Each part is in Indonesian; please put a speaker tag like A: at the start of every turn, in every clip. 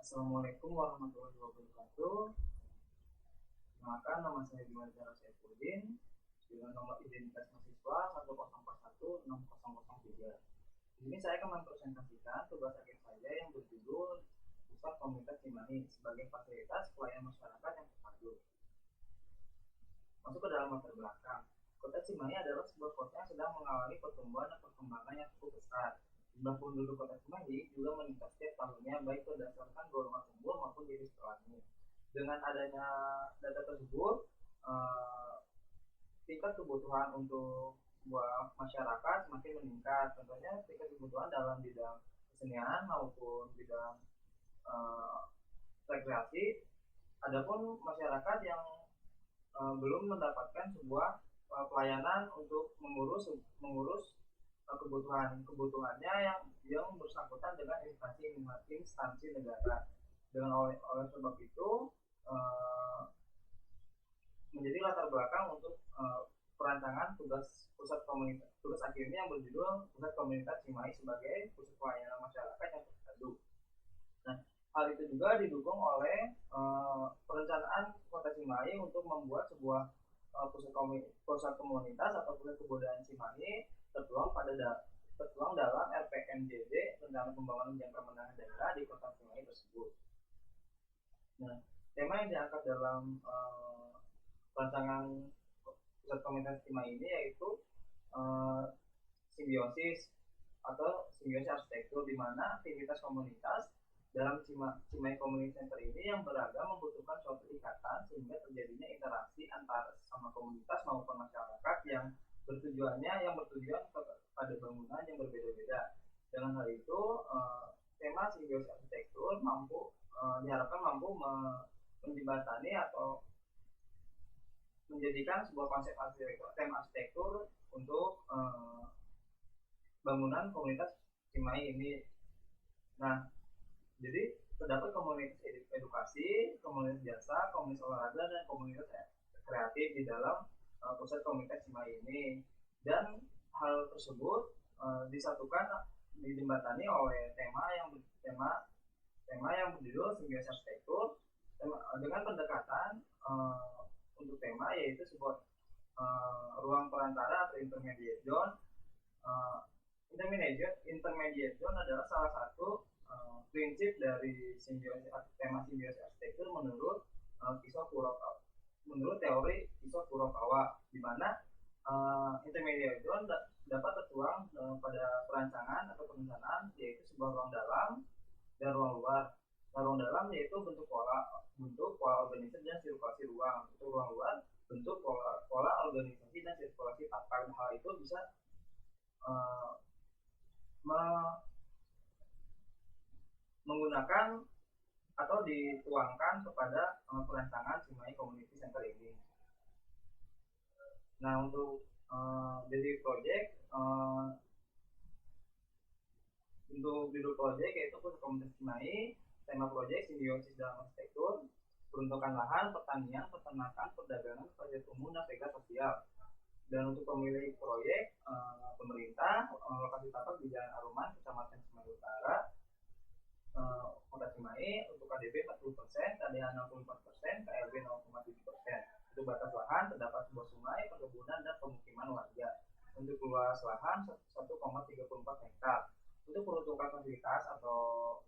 A: Assalamualaikum warahmatullahi wabarakatuh. Perkenalkan, nama saya Dimantara Saifuddin dengan nomor identitas mahasiswa 1041603. Di sini saya akan mempresentasikan tugas akhir saya yang berjudul Pusat Komunitas Cimahi sebagai fasilitas pelayanan masyarakat yang terpadu. Masuk ke dalam latar belakang. Kota Cimahi adalah sebuah kota yang sedang mengalami pertumbuhan dan perkembangan yang cukup besar. Jumlah penduduk kota Cimahi juga meningkat setiap tahunnya, baik berdasarkan golongan umur maupun jenis sekolahnya. Dengan adanya data tersebut, tingkat kebutuhan untuk sebuah masyarakat semakin meningkat. Contohnya tingkat kebutuhan dalam bidang kesenian maupun bidang rekreasi. Adapun masyarakat yang belum mendapatkan sebuah pelayanan untuk mengurus kebutuhannya yang bersangkutan dengan instansi negara. Dengan oleh sebab itu menjadi latar belakang untuk perancangan tugas akhirnya yang berjudul Pusat Komunitas Cimahi sebagai pusat pelayanan masyarakat yang terpadu. Nah, hal itu juga didukung oleh perencanaan Kota Cimahi untuk membuat sebuah pusat komunitas atau pusat kebudayaan Cimahi tertuang dalam RPMJD, Rencana Pembangunan Jangka Menengah Daerah di Kota Cimahi tersebut. Nah, tema yang diangkat dalam rancangan pusat komunitas Cimahi ini yaitu simbiosis arsitektur, di mana aktivitas komunitas dalam Cimahi Community Center ini yang beragam membutuhkan suatu ikatan sehingga terjadinya interaksi antara sama komunitas maupun masyarakat yang bertujuan pada bangunan yang berbeda-beda. Dengan hal itu, tema simbiosis arsitektur diharapkan mampu menjembatani atau menjadikan sebuah konsep tema arsitektur untuk bangunan komunitas Cimahi ini. Nah, jadi terdapat komunitas edukasi, komunitas jasa, komunitas olahraga, dan komunitas kreatif di dalam pusat komunitas Cimahi ini. Dan hal tersebut dijembatani oleh tema yang berjudul simbiosis arsitektur dengan pendekatan untuk tema yaitu sebuah ruang perantara atau intermediate zone. Intermediate zone adalah salah satu prinsip dari tema simbiosis arsitektur menurut teori Kiso Kurokawa, di mana intermediate zone dapat tertuang pada perancangan atau perencanaan yaitu sebuah ruang dalam dan ruang luar. Nah, ruang dalam yaitu bentuk pola organisasi dan sirkulasi ruang. Untuk ruang luar bentuk pola organisasi dan sirkulasi tapak. Hal itu bisa menggunakan atau dituangkan kepada perancangan Cimahi Community Center ini. Nah, untuk jadi project untuk judul project yaitu Pusat Komunitas Cimahi, tema project simbiosis dalam arsitektur, peruntukan lahan, pertanian, peternakan, perdagangan, fasilitas umum, dan vega sosial. Dan untuk pemilik proyek pemerintah, lokasi tapak di Jalan Aruman, Kecamatan Cimahi Utara, Kota Cimahi. Untuk KDP 40%, KDH 64%, KLB 0,7%. Untuk batas lahan terdapat sebuah sungai, perkebunan, dan pemukiman warga. Untuk luas lahan 1,34 hektar. Untuk peruntukan fasilitas atau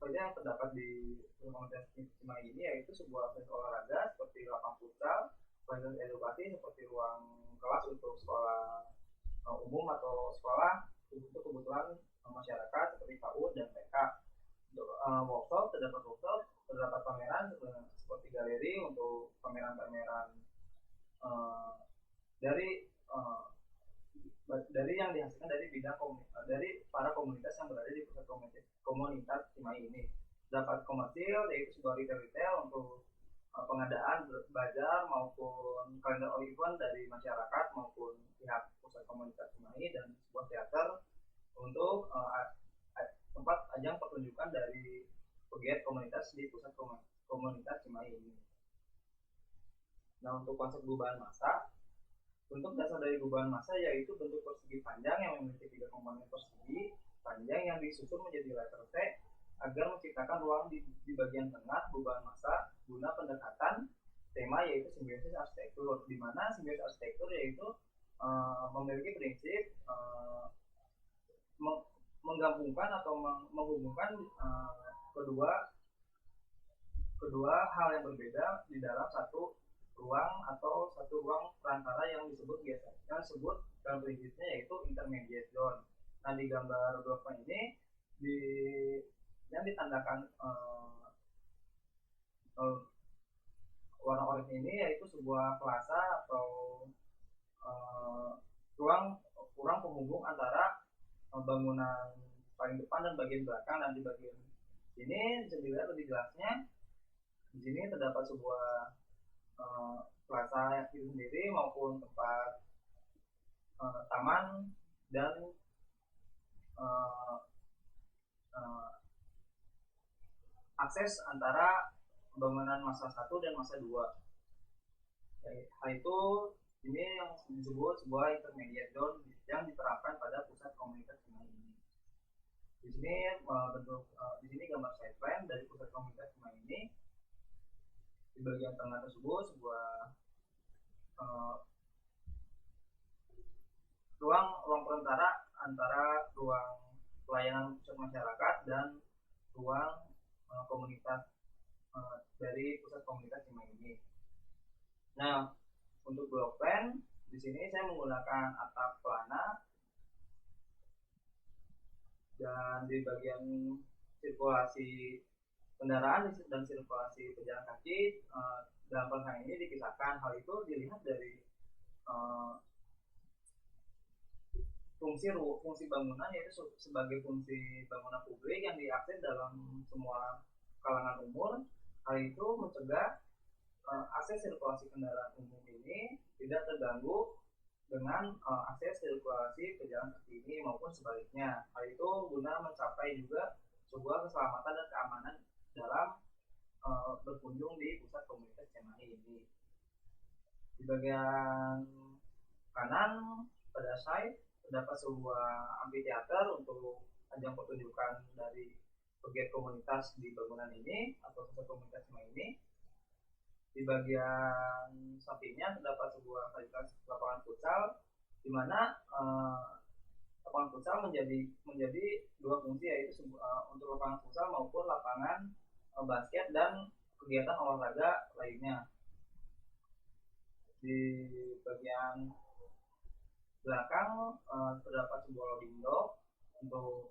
A: yang terdapat di komunitas Cimahi ini yaitu sebuah fasilitas olahraga seperti lapang futsal, fasilitas edukasi seperti ruang kelas untuk sekolah umum atau sekolah untuk kebutuhan masyarakat seperti PAUD dan TK. Untuk terdapat pameran seperti galeri untuk pameran-pameran dari yang dihasilkan dari bidang dari para komunitas yang berada di pusat komunitas Cimahi ini. Dapat komersil yaitu sebuah retail untuk pengadaan bazar maupun kalender event dari masyarakat maupun pihak pusat komunitas Cimahi, dan sebuah teater untuk tempat ajang pertunjukan dari pegiat komunitas di pusat komunitas Cimahi ini. Nah, untuk konsep gubahan massa, bentuk dasar dari gubahan massa yaitu bentuk persegi panjang yang memiliki 3 komponen persegi panjang yang disusun menjadi letter T agar menciptakan ruang di bagian tengah beban massa guna pendekatan tema yaitu simbiosis arsitektur, di mana simbiosis arsitektur yaitu memiliki prinsip menggabungkan atau menghubungkan kedua hal yang berbeda di dalam satu ruang atau satu ruang perantara yang disebut dalam prinsipnya yaitu intermediate zone. Nah, di gambar block plan ini yang ditandakan warna oranye ini yaitu sebuah plaza atau ruang penghubung antara bangunan paling depan dan bagian belakang. Dan di bagian ini bisa dilihat lebih jelasnya. Di sini terdapat sebuah plaza itu sendiri maupun tempat taman dan akses antara bangunan masa 1 dan masa 2. Hal itu ini yang disebut sebuah intermediate zone yang diterapkan pada pusat komunitas Cimahi ini. Di sini gambar side plan dari pusat komunitas Cimahi ini. Di bagian tengah tersebut sebuah ruang perantara antara ruang pelayanan pusat masyarakat dan ruang komunitas dari pusat komunitas Cimahi ini. Nah, untuk block plan di sini saya menggunakan atap pelana dan di bagian sirkulasi kendaraan dan sirkulasi pejalan kaki dalam pelaksanaan ini dipisahkan. Hal itu dilihat dari fungsi bangunan, yaitu sebagai fungsi bangunan publik yang diakses dalam semua kalangan umur. Hal itu mencegah akses sirkulasi kendaraan umum ini tidak terganggu dengan akses sirkulasi pejalan kaki ini maupun sebaliknya. Hal itu guna mencapai juga sebuah keselamatan dan keamanan dalam berkunjung di pusat komunitas Cimahi ini. Di bagian kanan pada side terdapat sebuah amphitheater untuk ajang pertunjukan dari pegiat komunitas di bangunan ini atau pusat komunitas Cimahi ini. Di bagian sampingnya terdapat sebuah fasilitas lapangan futsal, di mana lapangan futsal menjadi dua fungsi, yaitu untuk lapangan futsal maupun lapangan basket dan kegiatan olahraga lainnya. Di bagian belakang terdapat sebuah loading dock untuk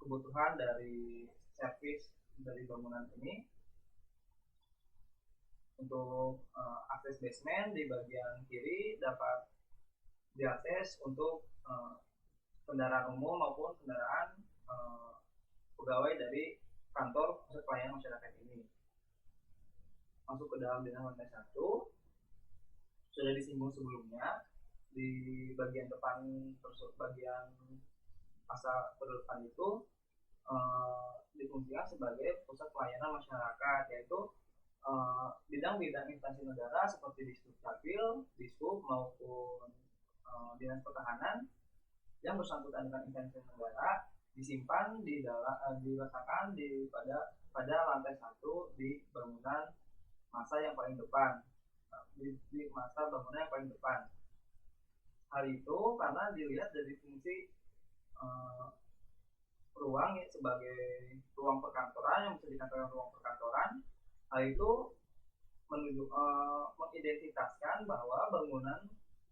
A: kebutuhan dari servis dari bangunan ini. Untuk akses basement di bagian kiri dapat diakses untuk kendaraan umum maupun kendaraan pegawai dari kantor pusat pelayanan masyarakat ini. Masuk ke dalam dengan lantai 1 sudah disinggung sebelumnya. Di bagian depan bagian masa terdepan itu difungsikan sebagai pusat pelayanan masyarakat, yaitu bidang-bidang instansi negara seperti Dishub Capil, Dishub maupun Dinas Pertahanan yang bersangkutan dengan instansi negara disimpan diletakkan pada lantai 1 di bangunan masa yang paling depan, di masa bangunan yang paling depan. Hal itu karena dilihat dari fungsi ruang sebagai ruang perkantoran yang bisa dikatakan ruang perkantoran. Hal itu mengidentitaskan bahwa bangunan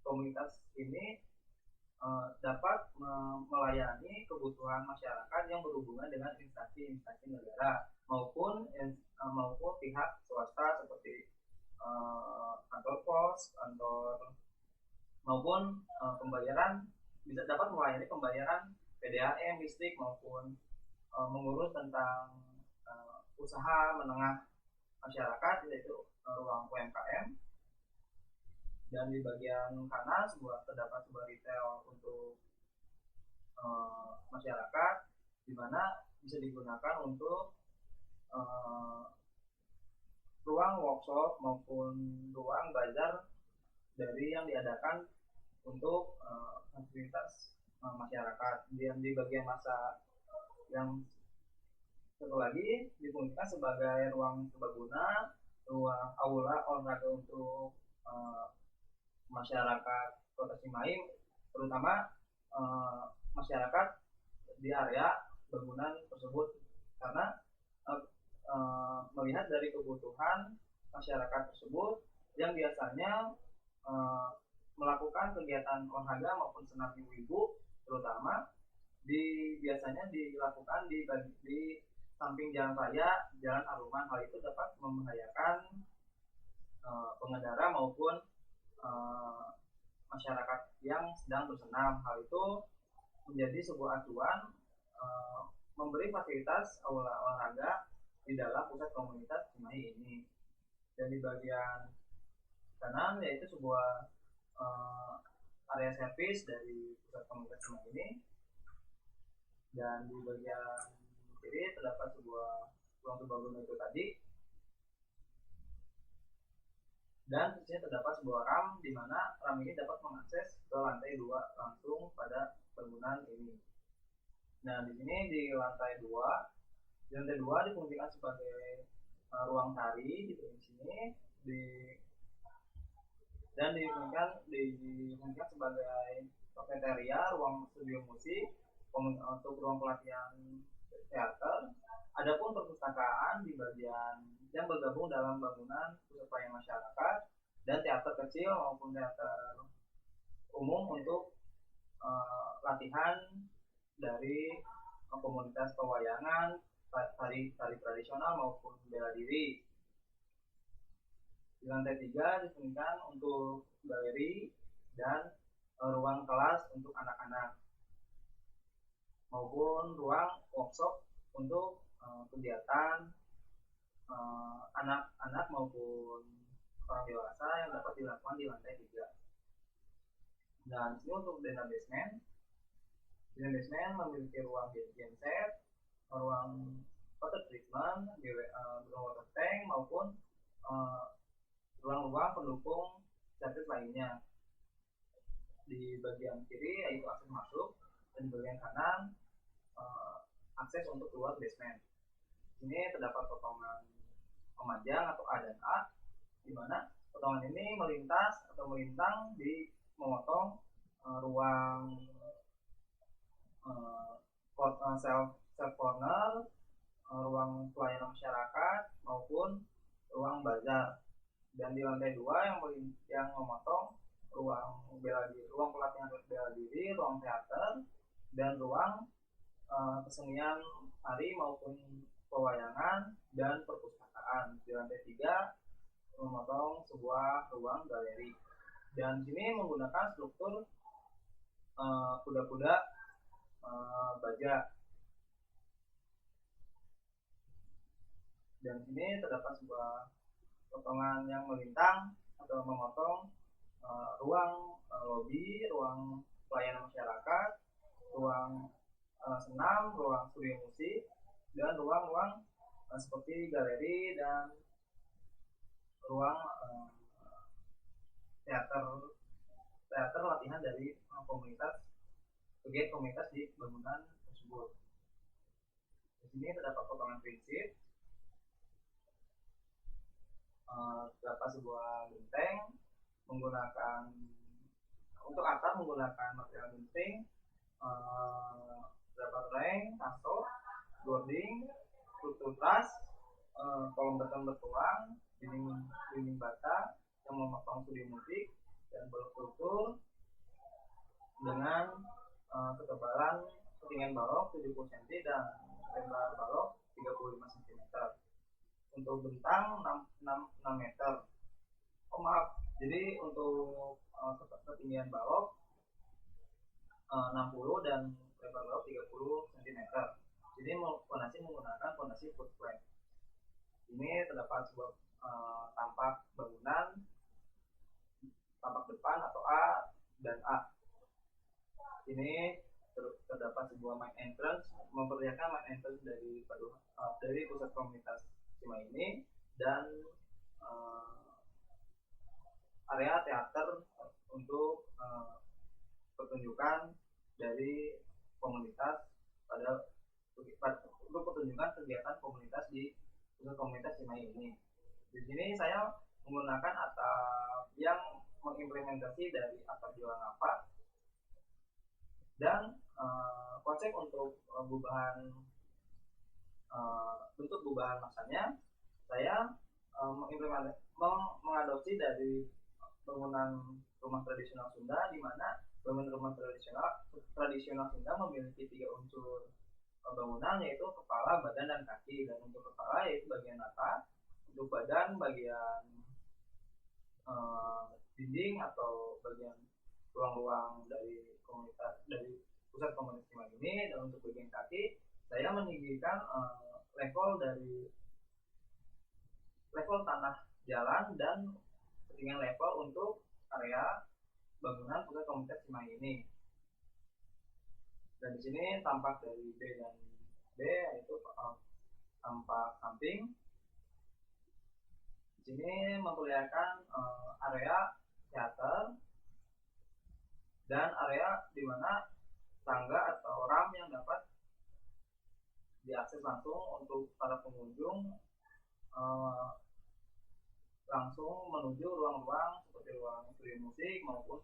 A: komunitas ini dapat melayani kebutuhan masyarakat yang berhubungan dengan instansi-instansi negara maupun pihak swasta seperti kantor pos, kantor maupun pembayaran, bisa dapat melayani pembayaran PDAM, listrik maupun mengurus tentang usaha menengah masyarakat, yaitu ruang UMKM. Dan di bagian kanan terdapat sebuah retail untuk masyarakat, di mana bisa digunakan untuk ruang workshop maupun ruang bazar dari yang diadakan untuk aktivitas masyarakat. Dan di bagian masa yang Satu lagi difungsikan sebagai ruang serbaguna, ruang aula olahraga untuk masyarakat Kota Cimahi, terutama masyarakat di area bangunan tersebut, karena melihat dari kebutuhan masyarakat tersebut yang biasanya melakukan kegiatan olahraga maupun senam ibu-ibu, terutama biasanya dilakukan di samping jalan raya, jalan Aruman. Hal itu dapat membahayakan pengendara maupun masyarakat yang sedang bersenam. Hal itu menjadi sebuah acuan memberi fasilitas aula olahraga di dalam pusat komunitas Cimahi ini. Dan di bagian kanan yaitu sebuah area servis dari pusat komunitas Cimahi ini, dan di bagian kiri terdapat sebuah ruang serbaguna itu tadi, dan di sini terdapat sebuah ram, di mana ram ini dapat mengakses ke lantai 2 langsung pada bangunan ini. Nah, di sini di lantai 2 difungsikan sebagai ruang tari di sini, dan difungsikan sebagai kafeteria, ruang studio musik, untuk ruang pelatihan teater. Adapun perpustakaan di bagian yang bergabung dalam bangunan pusat pelayanan masyarakat, dan teater kecil maupun teater umum untuk latihan dari komunitas pewayangan, tari tradisional maupun bela diri. Di lantai 3 difungsikan untuk galeri dan ruang kelas untuk anak-anak, maupun ruang workshop untuk kegiatan anak-anak maupun orang dewasa yang dapat dilakukan di lantai 3. Dan ini untuk dana basement. Dana basement memiliki ruang genset, ruang water treatment, water tank, maupun ruang-ruang pendukung servis lainnya. Di bagian kiri yaitu akses masuk, dan di bagian kanan akses untuk keluar basement. Ini terdapat potongan pemanjang atau A dan A, di mana potongan ini melintas atau melintang di memotong ruang self corner, ruang pelayanan masyarakat maupun ruang bazar. Dan di lantai 2 yang memotong ruang pelatihan bela diri, ruang teater, dan ruang kesenian tari maupun pewayangan dan perpustakaan. Di lantai 3 memotong sebuah ruang galeri. Dan sini menggunakan struktur kuda-kuda baja. Dan sini terdapat sebuah potongan yang melintang atau memotong ruang lobi, ruang pelayanan masyarakat, ruang senam, ruang studio musik, dan ruang-ruang seperti galeri dan ruang teater latihan dari kegiatan komunitas di bangunan tersebut. Di sini terdapat potongan prinsip, terdapat sebuah genteng untuk atap menggunakan material genting, terdapat rank, taso, boarding, struktur trus, kolom beton bertuang, dinding bata yang memotong studio musik, dan blok struktur dengan ketebalan ketinggian balok 70 cm dan lebar balok 35 cm. Untuk bentang 6 meter. Jadi untuk ketinggian balok 60 dan lebar balok 30 cm. Jadi fondasi menggunakan fondasi foot plank. Ini terdapat sebuah tampak bangunan, tampak depan atau A dan A. Ini terdapat sebuah main entrance, memperlihatkan main entrance dari pusat komunitas Cimahi ini, dan area teater untuk pertunjukan dari komunitas untuk mempertunjukkan kegiatan komunitas di pusat komunitas Cimahi ini. Di sini saya menggunakan atap yang mengimplementasi dari atap jual lapak, dan konsep untuk bentuk gubahan masanya saya mengadopsi dari bangunan rumah tradisional Sunda, di mana bangunan rumah tradisional Sunda memiliki 3 unsur bangunan, yaitu kepala, badan, dan kaki. Dan untuk kepala yaitu bagian atas, untuk badan bagian dinding atau bagian ruang-ruang dari pusat komunitas Cimahi ini. Dan untuk bagian kaki saya meninggikan level tanah jalan dan ketinggian level untuk area bangunan pusat komunitas Cimahi ini. Dan di sini tampak dari B dan B, yaitu tampak samping. Di sini memperlihatkan area teater dan area di mana tangga atau ramp yang dapat diakses langsung untuk para pengunjung langsung menuju ruang-ruang seperti ruang studio musik maupun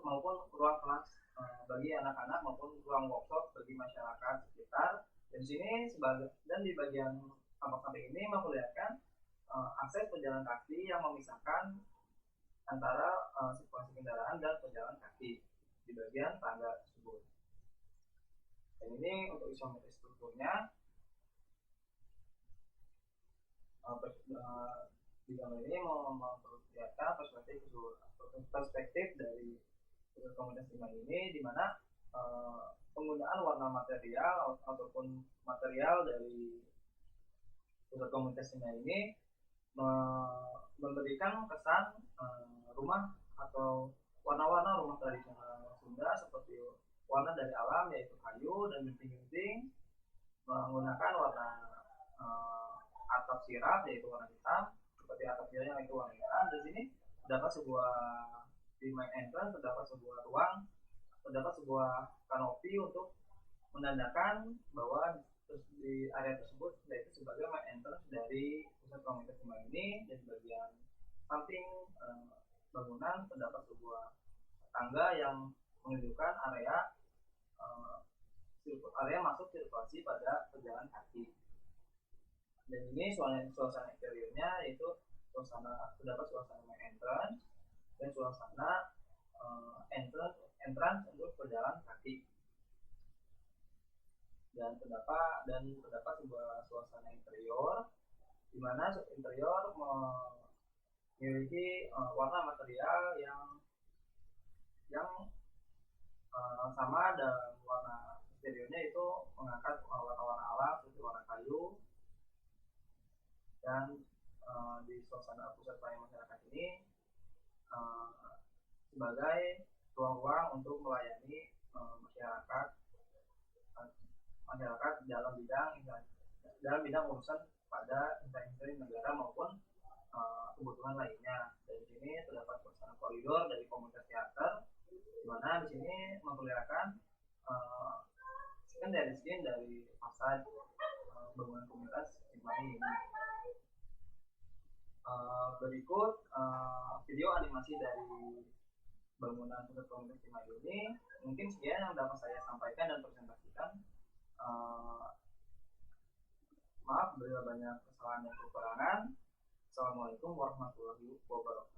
A: maupun ruang kelas bagi anak-anak maupun ruang workshop bagi masyarakat sekitar. Dan di sini dan di bagian tampak samping ini memperlihatkan akses pejalan kaki yang memisahkan antara sirkulasi kendaraan dan pejalan kaki di bagian tangga tersebut. Dan ini untuk isometri strukturnya. Di gambar ini memperlihatkan perspektif dari komunitas Cimahi ini, di mana penggunaan warna material ataupun material dari pusat komunitas Cimahi ini memberikan kesan rumah atau warna-warna rumah tradisional Sunda seperti warna dari alam, yaitu kayu dan genting-genting, menggunakan warna atap sirap yaitu warna hitam, seperti atap jalan itu warna hitam. Dan sini terdapat di main entrance terdapat sebuah kanopi untuk menandakan bahwa di area tersebut yaitu sebagai main entrance dari pusat komunitas Cimahi ini. Dan di bagian samping bangunan terdapat sebuah tangga yang menunjukkan area masuk sirkulasi pada pejalan kaki. Dan ini suasana interiornya, yaitu terdapat suasana main entrance dan suasana entrance untuk pejalan kaki. Dan terdapat sebuah suasana interior, di mana interior memiliki warna material yang sama, dan warna eksteriornya itu mengangkat warna-warna alam seperti warna kayu. Dan di suasana pusat pelayanan masyarakat ini sebagai ruang-ruang untuk melayani masyarakat dalam bidang urusan pada instansi negara maupun kebutuhan lainnya. Dan di sini terdapat suasana koridor dari komunitas teater, di mana di sini memperlihatkan skin dari fasad bangunan komunitas Cimahi ini. Berikut video animasi dari bangunan pusat komunitas Cimahi ini. Mungkin sekian yang dapat saya sampaikan dan presentasikan. Maaf bila banyak kesalahan dan kekurangan. Assalamualaikum warahmatullahi wabarakatuh.